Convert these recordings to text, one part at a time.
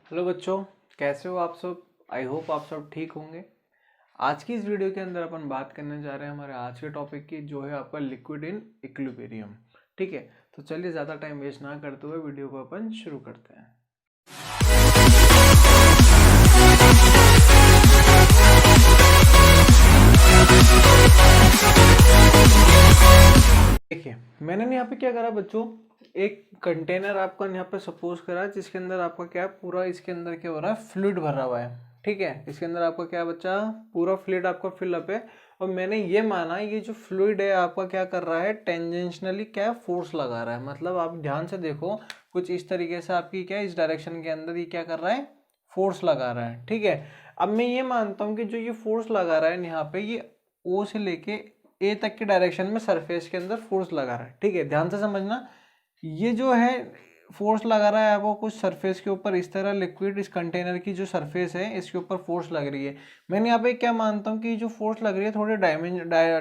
Hello बच्चों, कैसे हो आप सब। आई होप आप सब ठीक होंगे। आज की इस वीडियो के अंदर अपन बात करने जा रहे हैं हमारे आज के टॉपिक की, जो है आपका लिक्विड इन इक्विलिब्रियम। ठीक है, तो चलिए ज़्यादा टाइम वेस्ट ना करते हुए वीडियो को अपन शुरू करते हैं। देखिए, मैंने यहाँ पे क्या करा बच्चों, एक कंटेनर आपका यहाँ पे सपोज करा, जिसके अंदर आपका क्या है, पूरा इसके अंदर क्या हो रहा है, फ्लूइड भरा हुआ है। ठीक है, इसके अंदर आपका क्या है बच्चा, पूरा फ्लूइड आपका फिलअप है। और मैंने ये माना ये जो फ्लूइड है आपका क्या कर रहा है, टेंजेंशनली क्या फोर्स लगा रहा है। मतलब आप ध्यान से देखो, कुछ इस तरीके से आपकी क्या इस डायरेक्शन के अंदर ये क्या कर रहा है, फोर्स लगा रहा है। ठीक है, अब मैं ये मानता हूँ कि जो ये फोर्स लगा रहा है यहाँ पे, ये ओ से लेके ए तक की डायरेक्शन में सरफेस के अंदर फोर्स लगा रहा है। ठीक है, ध्यान से समझना, ये जो है फोर्स लगा रहा है वो कुछ सरफेस के ऊपर, इस तरह लिक्विड इस कंटेनर की जो सरफेस है इसके ऊपर फोर्स लग रही है। मैंने यहाँ पे क्या मानता हूँ कि जो फोर्स लग रही है थोड़ी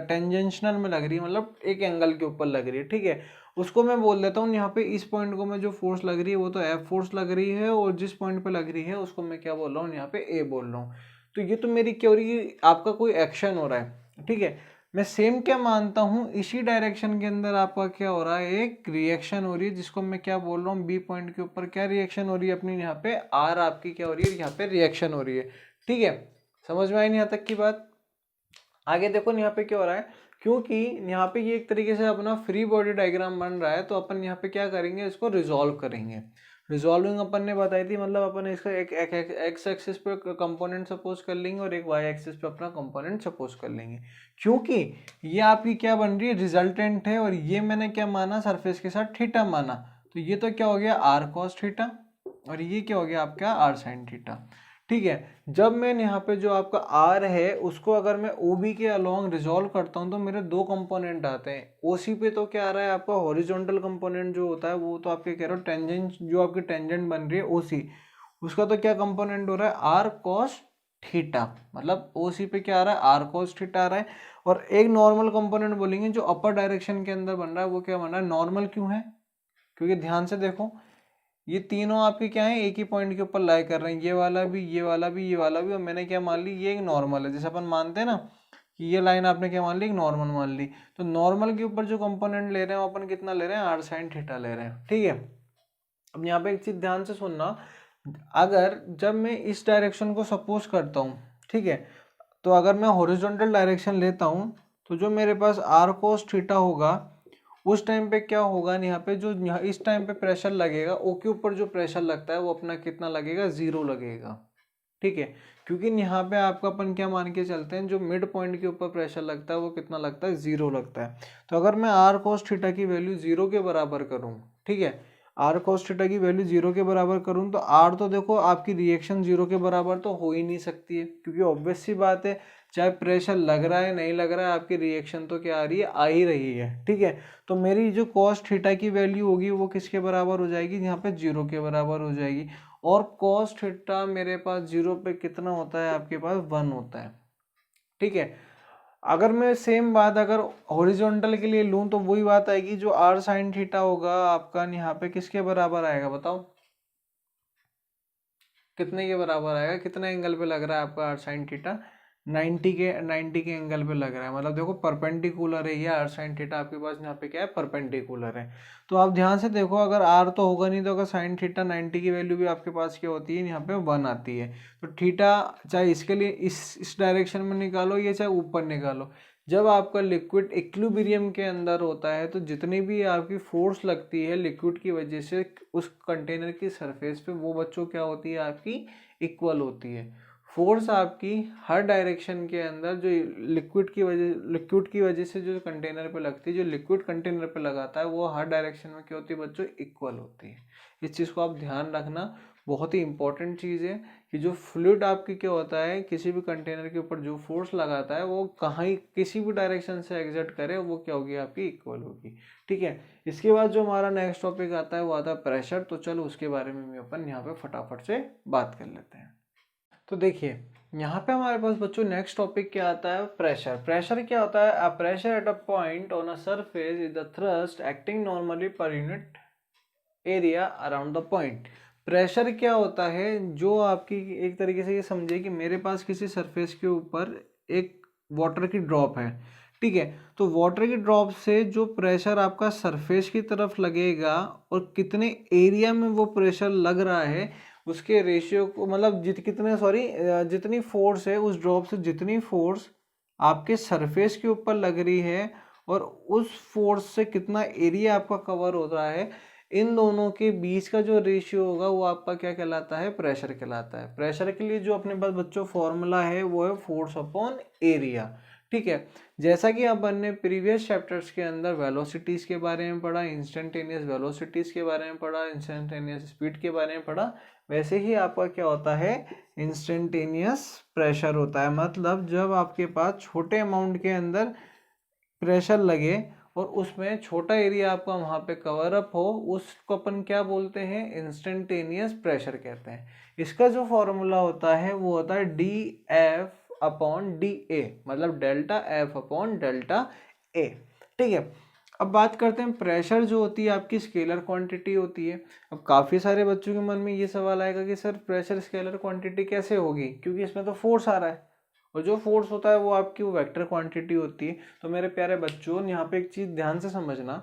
टेंजेंशनल में लग रही है, मतलब एक एंगल के ऊपर लग रही है। ठीक है, उसको मैं बोल देता हूँ यहाँ पे, इस पॉइंट को मैं जो फोर्स लग रही है वो तो एफ फोर्स लग रही है, और जिस पॉइंट पे लग रही है उसको मैं क्या बोल रहा हूँ यहाँ पे ए बोल रहा हूँ। तो ये तो मेरी क्या हो रही है, आपका कोई एक्शन हो रहा है। ठीक है, मैं सेम क्या मानता हूँ, इसी डायरेक्शन के अंदर आपका क्या हो रहा है, एक रिएक्शन हो रही है, जिसको मैं क्या बोल रहा हूँ, बी पॉइंट के ऊपर क्या रिएक्शन हो रही है अपनी, यहाँ पे आर आपकी क्या हो रही है, यहाँ पे रिएक्शन हो रही है। ठीक है, समझ में आई नहीं यहाँ तक की बात। आगे देखो यहाँ पे क्या हो रहा है, क्योंकि यहाँ पे ये एक तरीके से अपना फ्री बॉडी डायग्राम बन रहा है, तो अपन यहाँ पे क्या करेंगे, इसको रिजॉल्व करेंगे। रिजॉल्विंग अपन ने बताई थी, मतलब अपन इसका एक एक्स एक्सिस पे कंपोनेंट सपोज कर लेंगे और एक वाई एक्सिस पे अपना कंपोनेंट सपोज कर लेंगे। क्योंकि ये आपकी क्या बन रही है, रिजल्टेंट है, और ये मैंने क्या माना, सरफेस के साथ थीटा माना, तो ये तो क्या हो गया आर कॉस थीटा, और ये क्या हो गया आपका आर साइन थीटा। ठीक है, जब मैं यहाँ पे जो आपका आर है उसको अगर मैं ओ बी के अलोंग रिजॉल्व करता हूँ, तो मेरे दो कंपोनेंट आते हैं। ओ सी पे तो क्या आ रहा है आपका हॉरिजॉन्टल कंपोनेंट जो होता है, वो तो आपके कह रहे हो टेंजेंट, जो आपकी टेंजेंट बन रही है ओ सी, उसका तो क्या कंपोनेंट हो रहा है, आर कॉस थीटा। मतलब ओ सी पे क्या आ रहा है, आर कॉस थीटा आ रहा है। और एक नॉर्मल कंपोनेंट बोलेंगे जो अपर डायरेक्शन के अंदर बन रहा है, वो क्या बन रहा है, नॉर्मल क्यों है, क्योंकि ध्यान से देखो, ये तीनों आपके क्या है, एक ही पॉइंट के ऊपर लाई कर रहे हैं, ये वाला भी, ये वाला भी, ये वाला भी, और मैंने क्या मान ली, ये एक नॉर्मल है। जैसे अपन मानते हैं ना कि ये लाइन आपने क्या मान ली, एक नॉर्मल मान ली, तो नॉर्मल के ऊपर जो कंपोनेंट ले रहे हैं वो अपन कितना ले रहे हैं, आर साइन थीटा ले रहे हैं। ठीक है, अब यहाँ पे एक चीज ध्यान से सुनना, अगर जब मैं इस डायरेक्शन को सपोज करता हूँ, ठीक है, तो अगर मैं हॉरिजॉन्टल डायरेक्शन लेता हूँ, तो जो मेरे पास आर कोस थीटा होगा, उस टाइम पे क्या होगा, यहाँ पे जो इस टाइम पे प्रेशर लगेगा, ओ के ऊपर जो प्रेशर लगता है वो अपना कितना लगेगा, जीरो लगेगा। ठीक है, क्योंकि यहाँ पे आपका अपन क्या मान के चलते हैं, जो मिड पॉइंट के ऊपर प्रेशर लगता है वो कितना लगता है, जीरो लगता है। तो अगर मैं आर कोस थीटा की वैल्यू जीरो के बराबर करूँ, ठीक है, आर कोस थीटा की वैल्यू जीरो के बराबर करूँ, तो आर तो देखो आपकी रिएक्शन जीरो के बराबर तो हो ही नहीं सकती है, क्योंकि ऑब्वियस सी बात है, चाहे प्रेशर लग रहा है नहीं लग रहा है, आपकी रिएक्शन तो क्या आ रही है, आ ही रही है। ठीक है, तो मेरी जो कॉस थीटा की वैल्यू होगी वो किसके बराबर हो जाएगी, यहाँ पे जीरो के बराबर हो जाएगी। और कॉस थीटा मेरे पास जीरो पे कितना होता है, आपके पास वन होता है। ठीक है, अगर मैं सेम बात अगर हॉरिजॉन्टल के लिए लूं, तो वही बात आएगी, जो आर साइन थीटा होगा आपका यहाँ पे किसके बराबर आएगा, बताओ कितने के बराबर आएगा, कितने एंगल पे लग रहा है आपका आर साइन थीटा, 90 के एंगल पे लग रहा है। मतलब देखो परपेंडिकुलर है ये, आर साइन थीटा आपके पास यहाँ पे क्या है, परपेंडिकुलर है। तो आप ध्यान से देखो, अगर आर तो होगा नहीं, तो अगर साइन थीटा 90 की वैल्यू भी आपके पास क्या होती है, यहाँ पे वन आती है। तो थीटा चाहे इसके लिए इस डायरेक्शन में निकालो, या चाहे ऊपर निकालो, जब आपका लिक्विड इक्विलिब्रियम के अंदर होता है, तो जितनी भी आपकी फोर्स लगती है लिक्विड की वजह से उस कंटेनर की सरफेस पे, वो बच्चों क्या होती है, आपकी इक्वल होती है। फोर्स आपकी हर डायरेक्शन के अंदर जो लिक्विड की वजह से जो कंटेनर पे लगती है, जो लिक्विड कंटेनर पे लगाता है, वो हर डायरेक्शन में क्या होती है बच्चों, इक्वल होती है। इस चीज़ को आप ध्यान रखना, बहुत ही इंपॉर्टेंट चीज़ है कि जो फ्लूइड आपकी क्या होता है, किसी भी कंटेनर के ऊपर जो फोर्स लगाता है, वो कहाँ ही किसी भी डायरेक्शन से एग्जर्ट करे, वो क्या होगी, आपकी इक्वल होगी। ठीक है, इसके बाद जो हमारा नेक्स्ट टॉपिक आता है वो आता है प्रेशर। तो चलो उसके बारे में भी अपन यहाँ पे फटाफट से बात कर लेते हैं। तो देखिए, यहाँ पे हमारे पास बच्चों नेक्स्ट टॉपिक क्या आता है, प्रेशर। प्रेशर क्या होता है, a pressure at a point on a surface is the thrust acting normally per unit area around the point. Pressure क्या होता है, जो आपकी एक तरीके से ये समझिए कि मेरे पास किसी सरफेस के ऊपर एक वाटर की ड्रॉप है, ठीक है। तो वाटर की ड्रॉप से जो प्रेशर आपका सरफेस की तरफ लगेगा और कितने एरिया में वो प्रेशर लग रहा है उसके रेशियो को, मतलब जितनी फोर्स है उस ड्रॉप से जितनी फोर्स आपके सरफेस के ऊपर लग रही है और उस फोर्स से कितना एरिया आपका कवर हो रहा है, इन दोनों के बीच का जो रेशियो होगा वो आपका क्या कहलाता है, प्रेशर कहलाता है। प्रेशर के लिए जो अपने पास बच्चों फॉर्मूला है वो है फोर्स अपॉन एरिया, ठीक है। जैसा कि अपन ने प्रीवियस चैप्टर्स के अंदर वेलोसिटीज के बारे में पढ़ा, इंस्टेंटेनियस वेलोसिटीज के बारे में पढ़ा, इंस्टेंटेनियस स्पीड के बारे में पढ़ा, वैसे ही आपका क्या होता है, इंस्टेंटेनियस प्रेशर होता है। मतलब जब आपके पास छोटे अमाउंट के अंदर प्रेशर लगे और उसमें छोटा एरिया आपका वहां पे कवर अप हो, उसको अपन क्या बोलते हैं, इंस्टेंटेनियस प्रेशर कहते हैं। इसका जो फॉर्मूला होता है वो होता है D F upon D A, मतलब delta F upon delta A, ठीक है। अब बात करते हैं प्रेशर जो होती है आपकी स्केलर क्वांटिटी होती है। अब काफ़ी सारे बच्चों के मन में ये सवाल आएगा कि सर प्रेशर स्केलर क्वांटिटी कैसे होगी, क्योंकि इसमें तो फोर्स आ रहा है और जो फोर्स होता है वो आपकी वो वेक्टर क्वांटिटी होती है। तो मेरे प्यारे बच्चों यहाँ पे एक चीज़ ध्यान से समझना,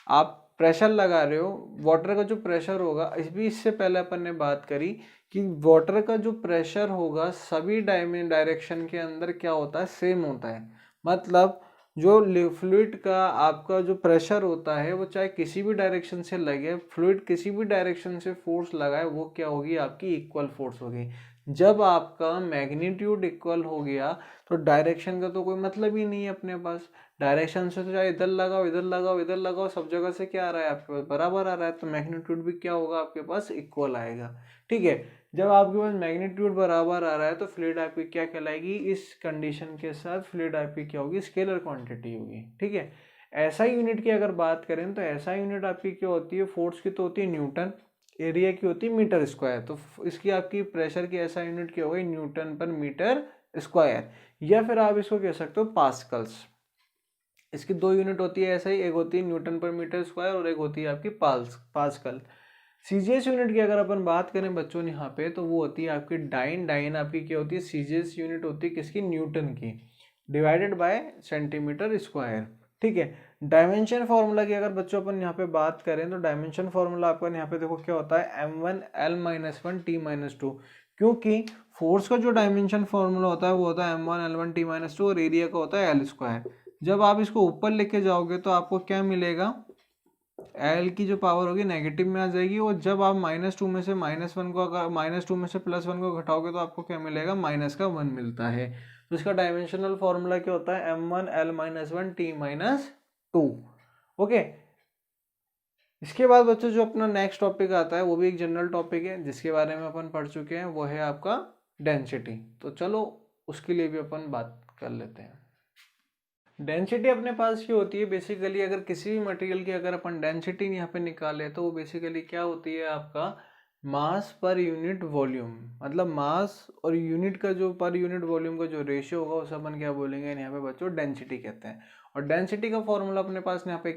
आप प्रेशर लगा रहे हो, वाटर का जो प्रेशर होगा, इससे पहले अपन ने बात करी कि वाटर का जो प्रेशर होगा सभी डायरेक्शन के अंदर क्या होता है, सेम होता है। मतलब जो फ्लूइड का आपका जो प्रेशर होता है वो चाहे किसी भी डायरेक्शन से लगे, फ्लूइड किसी भी डायरेक्शन से फोर्स लगाए, वो क्या होगी, आपकी इक्वल फोर्स होगी। जब आपका मैग्नीट्यूड इक्वल हो गया तो डायरेक्शन का तो कोई मतलब ही नहीं है अपने पास। डायरेक्शन से तो चाहे इधर लगाओ इधर लगाओ इधर लगाओ, सब जगह से क्या आ रहा है, आपके पास बराबर आ रहा है, तो मैग्नीट्यूड भी क्या होगा, आपके पास इक्वल आएगा, ठीक है। जब आपके पास मैग्नीट्यूड बराबर आ रहा है तो फ्लूइड आपकी क्या कहलाएगी, इस कंडीशन के साथ फ्लूइड आपकी क्या होगी, स्केलर क्वांटिटी होगी, ठीक है। ऐसा यूनिट की अगर बात करें तो ऐसा यूनिट आपकी क्या होती है, फोर्स की तो होती है न्यूटन, एरिया की होती है मीटर स्क्वायर, तो इसकी आपकी प्रेशर की ऐसा यूनिट क्या होगी, न्यूटन पर मीटर स्क्वायर, या फिर आप इसको कह सकते हो पास्कल्स। इसकी दो यूनिट होती है ऐसा ही, एक होती है न्यूटन पर मीटर स्क्वायर और एक होती है आपकी पास्कल। सीजीएस यूनिट की अगर अपन बात करें बच्चों यहाँ पे, तो वो होती है आपकी डाइन आपकी क्या होती है, सीजीएस यूनिट होती है किसकी, न्यूटन की, डिवाइडेड बाय सेंटीमीटर स्क्वायर, ठीक है। डायमेंशन फार्मूला की अगर बच्चों अपन यहाँ पे बात करें तो डायमेंशन फार्मूला आपका यहाँ पे देखो क्या होता है, m1l-1 t-2, क्योंकि फोर्स का जो डायमेंशन फार्मूला होता है वो होता है m1l1 t-2 और एरिया का होता है l²। जब आप इसको ऊपर लेके जाओगे तो आपको क्या मिलेगा, एल की जो पावर होगी नेगेटिव में आ जाएगी, और जब आप -2 में से -1 को, अगर -2 में से +1 को घटाओगे तो आपको क्या मिलेगा, -1 मिलता है। तो इसका डायमेंशनल फॉर्मूला क्या होता है, m1l-1 t-2, ओके। इसके बाद बच्चों जो अपना नेक्स्ट टॉपिक आता है वो भी एक जनरल टॉपिक है जिसके बारे में अपन पढ़ चुके हैं, वो है आपका डेंसिटी। तो चलो उसके लिए भी अपन बात कर लेते हैं। डेंसिटी अपने पास की होती है बेसिकली, अगर किसी भी मटेरियल की अगर अपन डेंसिटी यहाँ पे निकाले तो वो बेसिकली क्या होती है, आपका मास पर यूनिट वॉल्यूम। मतलब मास और यूनिट का जो पर यूनिट वॉल्यूम का जो रेशियो होगा उसे अपन क्या बोलेंगे, यहाँ पे बच्चों डेंसिटी कहते हैं। और डेंसिटी का फॉर्मूला अपने पास यहाँ पे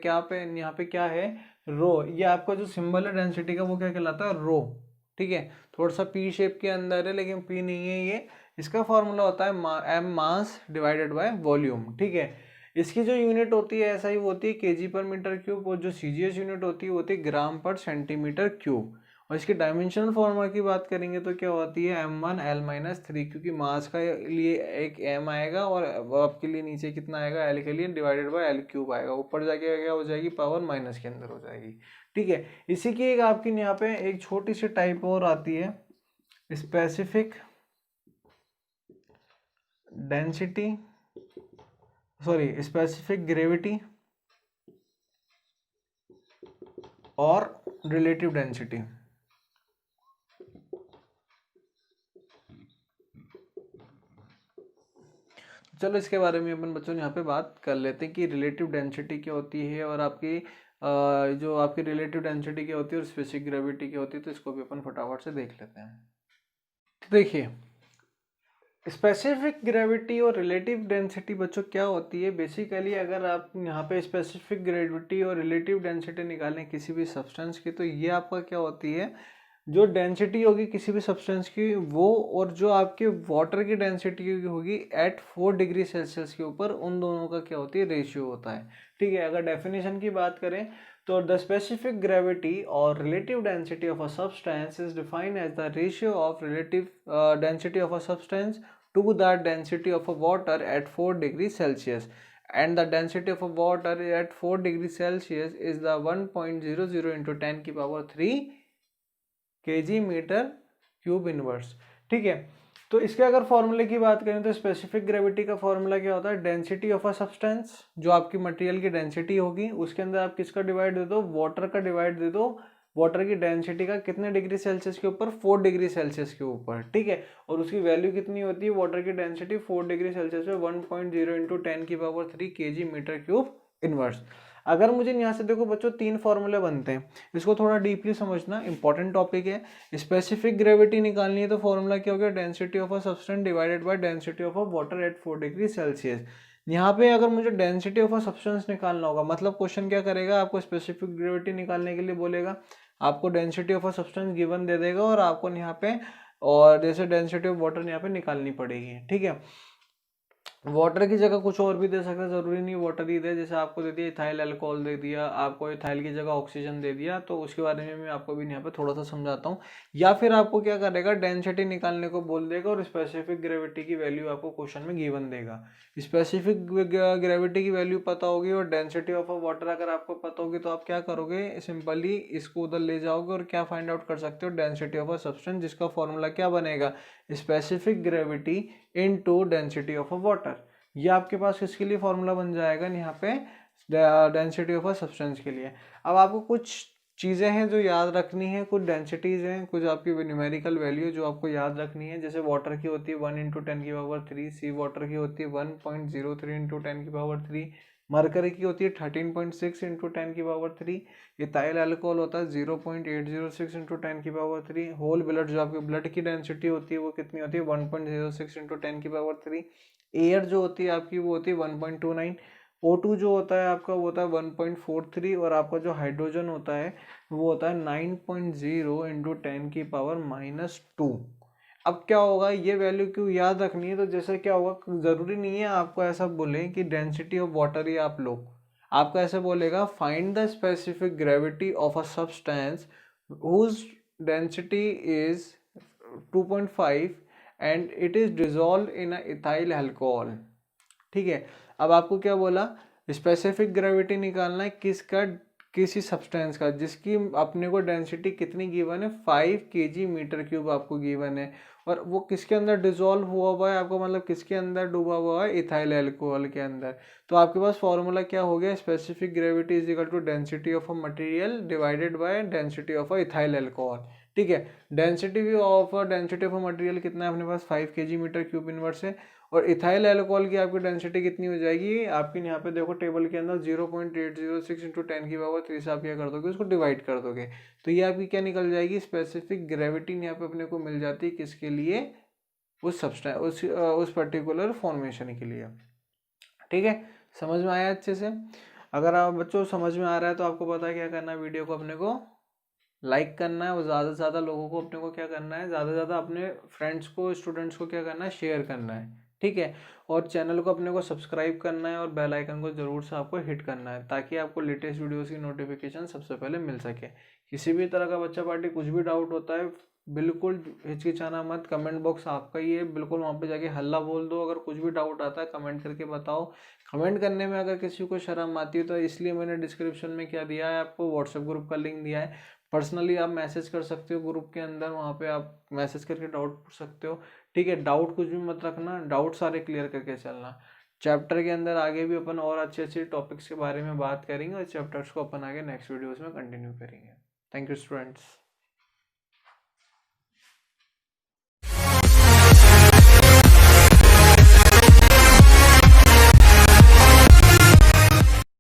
क्या है, रो। ये आपका जो सिंबल है डेंसिटी का वो क्या कहलाता है, रो, ठीक है। थोड़ा सा पी शेप के अंदर है लेकिन पी नहीं है ये। इसका फॉर्मूला होता है M mass divided by volume, ठीक है। इसकी जो यूनिट होती है ऐसा ही होती है केजी पर मीटर क्यूब, और जो सीजीएस यूनिट होती है वो होती है ग्राम पर सेंटीमीटर क्यूब। और इसकी डायमेंशनल फॉर्मूला की बात करेंगे तो क्या होती है m1l-3, क्योंकि मास का लिए एक m आएगा और आपके लिए नीचे कितना आएगा, l के लिए डिवाइडेड बाय l³ आएगा, ऊपर जाके क्या हो जाएगी, पावर माइनस के अंदर हो जाएगी, ठीक है। इसी की एक आपकी यहाँ पे एक छोटी सी टाइप और आती है, specific density, specific gravity or relative density. चलो इसके बारे में अपन बच्चों यहाँ पे बात कर लेते हैं कि रिलेटिव डेंसिटी क्या होती है और आपकी जो आपकी रिलेटिव डेंसिटी क्या होती है और स्पेसिफिक ग्रेविटी क्या होती है, तो इसको भी अपन फटाफट से देख लेते हैं। तो देखिए specific gravity or relative density बच्चों क्या होती है, बेसिकली अगर आप यहाँ पे specific gravity or relative density निकालें किसी भी सब्सटेंस की, तो ये आपका क्या होती है, जो डेंसिटी होगी किसी भी सब्सटेंस की वो, और जो आपके वाटर की डेंसिटी होगी एट 4 डिग्री सेल्सियस के ऊपर, उन दोनों का क्या होती है, रेशियो होता है। ठीक है, अगर डेफिनेशन की बात करें तो the specific gravity or relative density of a substance is defined as the ratio of relative density of a substance to the density of a water at 4 degrees Celsius, and the density of a water at 4 degrees Celsius is the 1.00 into 10 की power 3 kg metre cube inverse. ठीक है, तो इसके अगर फॉर्मूले की बात करें तो स्पेसिफिक ग्रेविटी का फॉर्मूला क्या होता है, डेंसिटी ऑफ अ सब्सटेंस, जो आपकी मटेरियल की डेंसिटी होगी उसके अंदर आप किसका डिवाइड दे दो, वाटर का डिवाइड दे दो, वाटर की डेंसिटी का कितने डिग्री सेल्सियस के ऊपर, 4 डिग्री सेल्सियस के ऊपर। ठीक है, और उसकी वैल्यू कितनी होती है, वाटर की डेंसिटी 4 डिग्री सेल्सियस में 1.0 इंटू 10 की power 3 kg metre cube inverse. अगर मुझे यहाँ से देखो बच्चों 3 फॉर्मूले बनते हैं, इसको थोड़ा डीपली समझना, इंपॉर्टेंट टॉपिक है। स्पेसिफिक ग्रेविटी निकालनी है तो फॉर्मूला क्या हो गया, density of a substance divided by density of a water at 4 degree Celsius. यहाँ पे अगर मुझे डेंसिटी ऑफ अ सब्सटेंस निकालना होगा, मतलब क्वेश्चन क्या करेगा, आपको स्पेसिफिक ग्रेविटी निकालने के लिए बोलेगा, आपको density of a substance given दे देगा और आपको यहाँ पे, और जैसे डेंसिटी ऑफ वाटर यहाँ पे निकालनी पड़ेगी। ठीक है, वाटर की जगह कुछ और भी दे सकता है, जरूरी नहीं वाटर ही दे, जैसे आपको दे दिया इथाइल अल्कोहल दे दिया, आपको इथाइल की जगह ऑक्सीजन दे दिया, तो उसके बारे में मैं आपको भी यहाँ पे थोड़ा सा समझाता हूँ। या फिर आपको क्या करेगा, डेंसिटी निकालने को बोल देगा और स्पेसिफिक ग्रेविटी की वैल्यू आपको क्वेश्चन में गिवन देगा। स्पेसिफिक ग्रेविटी की वैल्यू पता होगी और डेंसिटी ऑफ अ वाटर अगर आपको पता होगी तो आप क्या करोगे, सिंपली इसको उधर ले जाओगे और क्या फाइंड आउट कर सकते हो, डेंसिटी ऑफ अ सब्सटेंस, जिसका फॉर्मूला क्या बनेगा, specific gravity into density of a water. ये आपके पास किसके लिए फॉर्मूला बन जाएगा यहाँ पे, डेंसिटी ऑफ अ सब्सटेंस के लिए। अब आपको कुछ चीज़ें हैं जो याद रखनी है, कुछ डेंसिटीज़ हैं, कुछ आपकी न्यूमेरिकल वैल्यू जो आपको याद रखनी है। जैसे वाटर की होती है 1 इंटू 10 की पावर 3, सी वाटर की होती है 1.03 इंटू 10 की पावर 3, मरकरी की होती है 13.6 इंटू 10 की पावर 3, इथाइल अल्कोहल होता है 0.806 इंटू 10 की पावर 3, होल ब्लड जो आपके ब्लड की डेंसिटी होती है वो कितनी होती है 1.06 इंटू 10 की पावर 3, एयर जो होती है आपकी वो होती है 1.29, O2 जो होता है आपका वो होता है 1.43, और आपका जो हाइड्रोजन होता है वो होता है 9.0 इंटू 10 की पावर -2। अब क्या होगा, ये वैल्यू क्यों याद रखनी है, तो जैसे क्या होगा, ज़रूरी नहीं है आपको ऐसा बोले कि डेंसिटी ऑफ वाटर ही आप लो, आपको ऐसे बोलेगा find the specific gravity of a substance whose density is 2.5 and it is dissolve in ethyl alcohol. ठीक है, अब आपको क्या बोला, स्पेसिफिक ग्रेविटी निकालना है किसका, किसी सब्सटेंस का जिसकी अपने को डेंसिटी कितनी गिवन है, 5 kg मीटर क्यूब आपको गिवन है, और वो किसके अंदर डिजोल्व हुआ है, आपको मतलब किसके अंदर डूबा हुआ है, इथाइल अल्कोहल के अंदर। तो आपके पास फॉर्मूला क्या हो गया, specific gravity is equal to density of a material divided by density of a ethyl alcohol. ठीक है, डेंसिटी ऑफ अ मटेरियल कितना है अपने पास, 5 kg मीटर क्यूब इनवर्स है, और इथाइल अल्कोहल की आपकी डेंसिटी कितनी हो जाएगी, आपकी यहाँ पे देखो टेबल के अंदर 0.806 इंटू 10 की पावर 3 से आप क्या कर दोगे, उसको डिवाइड कर दोगे, तो ये आपकी क्या निकल जाएगी, स्पेसिफिक ग्रेविटी यहाँ पे अपने को मिल जाती है किसके लिए, उस सब्सटेंस उस पर्टिकुलर फॉर्मेशन के लिए। ठीक है, समझ में आया अच्छे से। अगर आप बच्चों समझ में आ रहा है तो आपको पता है क्या करना है, वीडियो को अपने को लाइक करना है और ज़्यादा से ज़्यादा लोगों को अपने को क्या करना है, ज़्यादा से ज़्यादा अपने फ्रेंड्स को, स्टूडेंट्स को क्या करना है, शेयर करना है। ठीक है, और चैनल को अपने को सब्सक्राइब करना है और बेल आइकन को ज़रूर से आपको हिट करना है ताकि आपको लेटेस्ट वीडियोस की नोटिफिकेशन सबसे पहले मिल सके। किसी भी तरह का बच्चा पार्टी कुछ भी डाउट होता है बिल्कुल हिचकिचाना मत, कमेंट बॉक्स आपका ही है, बिल्कुल वहाँ पे जाके हल्ला बोल दो, अगर कुछ भी डाउट आता है कमेंट करके बताओ। कमेंट करने में अगर किसी को शर्म आती है तो इसलिए मैंने डिस्क्रिप्शन में क्या दिया है, आपको व्हाट्सएप ग्रुप का लिंक दिया है, पर्सनली आप मैसेज कर सकते हो ग्रुप के अंदर, वहाँ पे आप मैसेज करके डाउट पूछ सकते हो। ठीक है, डाउट कुछ भी मत रखना, डाउट सारे क्लियर करके चलना। चैप्टर के अंदर आगे भी अपन और अच्छे अच्छे टॉपिक्स के बारे में बात करेंगे और चैप्टर्स को अपन आगे नेक्स्ट वीडियोस में कंटिन्यू करेंगे। Thank you students.